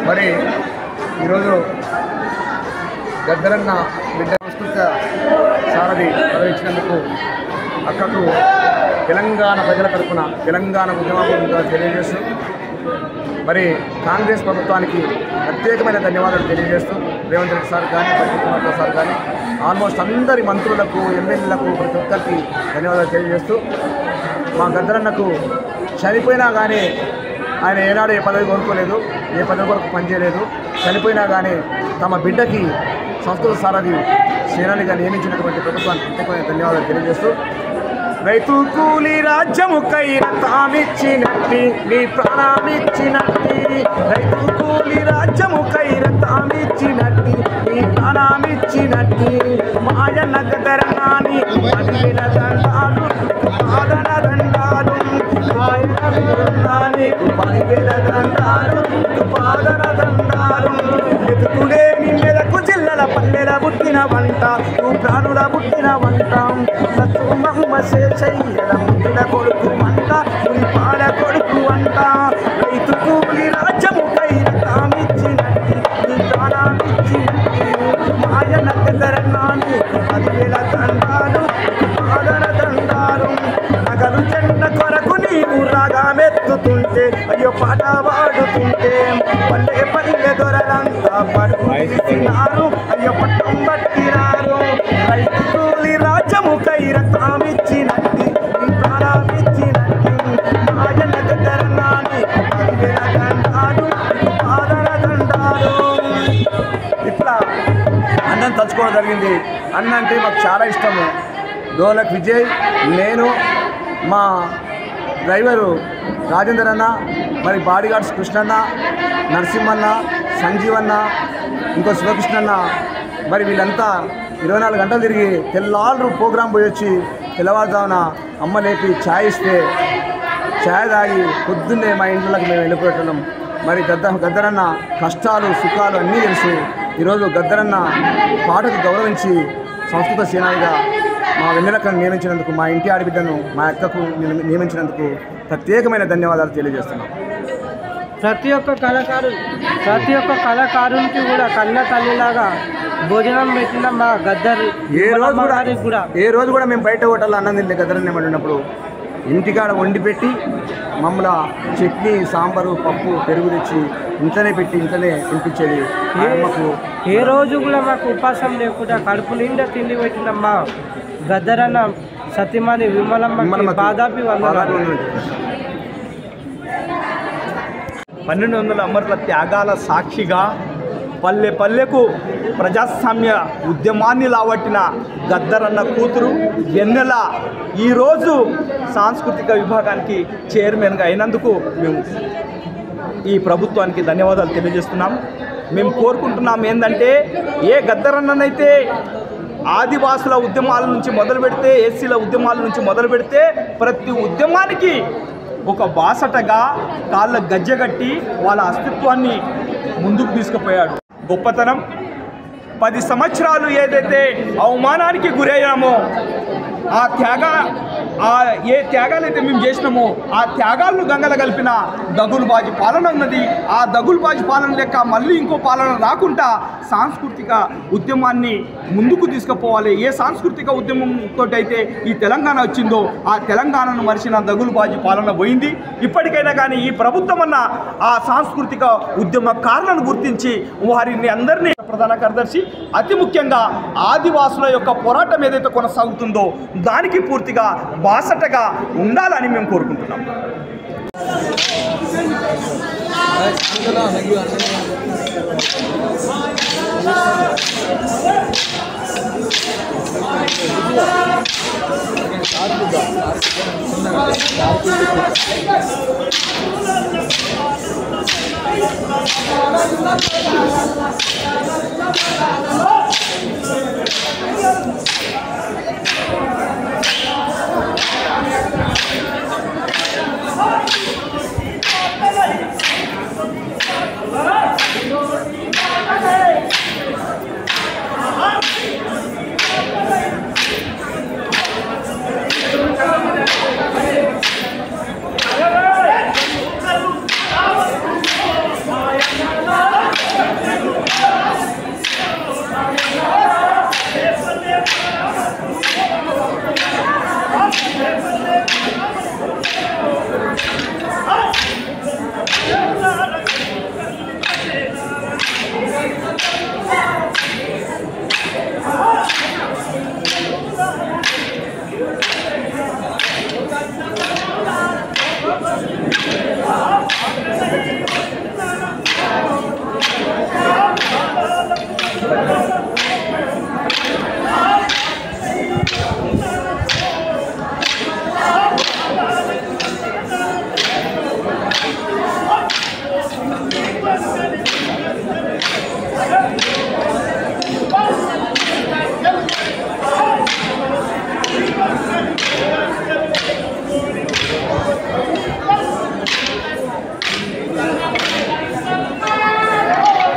మరి ఈరోజు గద్దరన్న బిడ్డ సంస్కృత సారథి నిర్వహించినందుకు అక్కకు తెలంగాణ ప్రజల తరఫున తెలంగాణ ఉద్యమ తెలియజేస్తూ మరి కాంగ్రెస్ ప్రభుత్వానికి ప్రత్యేకమైన ధన్యవాదాలు తెలియజేస్తూ రేవంత్ రెడ్డి సార్ కానీ ప్రదీప్ కుమార్ సార్ కానీ ఆల్మోస్ట్ అందరి మంత్రులకు ఎమ్మెల్యేలకు ప్రతి ఒక్కరికి ధన్యవాదాలు తెలియజేస్తూ మా గద్దరన్నకు చనిపోయినా కానీ ఆయన ఏనాడు ఏ పదవి కోరుకోలేదు, ఏ పదవి కొరకు పనిచేయలేదు. చనిపోయినా కానీ తమ బిడ్డకి సంస్కృత సారథి సేనానిగా నియమించినటువంటి ప్రభుత్వానికి ప్రత్యేకమైన ధన్యవాదాలు తెలియజేస్తూ రైతు కూలి రాజ్యముకై రథమిచ్చినట్టి నీ ప్రాణమిచ్చినట్టి రైతు కూలి రాజ్యముకై రథమిచ్చినట్టి నీ ప్రాణమిచ్చినట్టి మాయన్న గద్దరన్నాని 10,000 దండాలు సాధన దండాలు మాయన్నాని 10,000 దండాలు పాదన దండాలు ఎదుకుడే నీ మెదకు జిల్లల పల్లెల పుట్టిన వంట నువ్వు ప్రాణుల పుట్టిన వంట శేషయ్యల ముద్దుల కొడుకు వంట నువ్వు పాల కొడుకు వంట రైతు కూలి రాజ్యముకై రథమిచ్చినట్టి నీ ప్రాణమిచ్చినట్టి మాయన్న గద్దరన్నాని 10,000 దండాలు పాదన దండాలు నగలు చెండ కొరకు నీవు రాగమెత్తుతుంటే అయ్యో పాట పాడుతుంటే పల్లె పల్లె దొరలంతా పడుతున్నారు అయ్యో పట్టం పట్టినారు రైతు కూలి రాజ్యముకై రథమిచ్చినట్టి నీ ప్రాణమిచ్చినట్టి మాయన్న గద్దరన్నాని 10,000 దండాలు పాదన దండాలు. ఇట్లా అన్నం తలుచుకోవడం జరిగింది. అన్న అంటే మాకు చాలా ఇష్టము. డోలక్ విజయ్, నేను, మా డ్రైవరు రాజేందర్ అన్న, మరి బాడీగార్డ్స్ కృష్ణన్న, నరసింహన్న, సంజీవన్న, ఇంకో శివకృష్ణన్న, మరి వీళ్ళంతా 24 గంటలు తిరిగి తెల్లారు ప్రోగ్రాం పోయి వచ్చి తెల్లవారుజామున అమ్మ లేపి ఛాయ్ ఇస్తే ఛాయ్ తాగి పొద్దున్నే మా ఇంట్లోకి మేము వెళ్ళిపోతున్నాం. మరి గద్దరన్న కష్టాలు సుఖాలు అన్నీ తెలుసు. ఈరోజు గద్దరన్న పాటకు గౌరవించి సంస్కృత సేనానిగా మా వెన్నెలక్కను నియమించినందుకు, మా ఇంటి ఆడబిడ్డను మా అక్కకు నియమించినందుకు ప్రత్యేకమైన ధన్యవాదాలు తెలియజేస్తున్నాం. ప్రతి ఒక్క కళాకారునికి కూడా కన్న తల్లిలాగా భోజనం పెట్టిన మా గద్దర్ ఏ రోజు కూడా మేము బయట హోటల్లో అన్నం తింటే గద్దరన్న వండినప్పుడు ఇంటికాడ వండి పెట్టి మమ్మల్ని చట్నీ, సాంబారు, పప్పు, పెరుగు తెచ్చి ఇంట్లోనే పెట్టి ఇంట్లోనే తినిపించేది. ఏ రోజు కూడా మాకు ఉపాసం లేకుండా కడుపు నిండా తిండి పెట్టిన మా గద్దరన్న సత్యమాని విమలమ్మ బాదాపి 1200 అమరుల త్యాగాల సాక్షిగా పల్లె పల్లెకు ప్రజాస్వామ్య ఉద్యమాన్ని లావట్టిన గద్దరన్న కూతురు వెన్నెల ఈరోజు సాంస్కృతిక విభాగానికి చైర్మన్గా అయినందుకు మేము ఈ ప్రభుత్వానికి ధన్యవాదాలు తెలియజేస్తున్నాం. మేము కోరుకుంటున్నాం ఏంటంటే, ఏ గద్దరన్ననైతే ఆదివాసుల ఉద్యమాల నుంచి మొదలు పెడితే, ఎస్సీల ఉద్యమాల నుంచి మొదలు పెడితే ప్రతి ఉద్యమానికి ఒక బాసటగా కాళ్ళ గజ్జగట్టి వాళ్ళ అస్తిత్వాన్ని ముందుకు తీసుకుపోయాడు. గొప్పతనం 10 సంవత్సరాలు ఏదైతే అవమానానికి గురయ్యామో ఏ త్యాగాలైతే మేము చేసినామో ఆ త్యాగాలను గంగల కలిపిన దగులుబాజీ పాలన ఉన్నది. ఆ దగులుబాజీ పాలన లెక్క మళ్ళీ ఇంకో పాలన రాకుండా సాంస్కృతిక ఉద్యమాన్ని ముందుకు తీసుకుపోవాలి. ఏ సాంస్కృతిక ఉద్యమంతో అయితే ఈ తెలంగాణ వచ్చిందో ఆ తెలంగాణను మరిచిన దగులుబాజీ పాలన పోయింది. ఇప్పటికైనా కానీ ఈ ప్రభుత్వం అన్న ఆ సాంస్కృతిక ఉద్యమకారులను గుర్తించి వారిని అందరినీ, ప్రధాన కార్యదర్శి అతి ముఖ్యంగా ఆదివాసుల యొక్క పోరాటం ఏదైతే కొనసాగుతుందో దానికి పూర్తిగా బాసటగా ఉండాలని మేము కోరుకుంటున్నాం.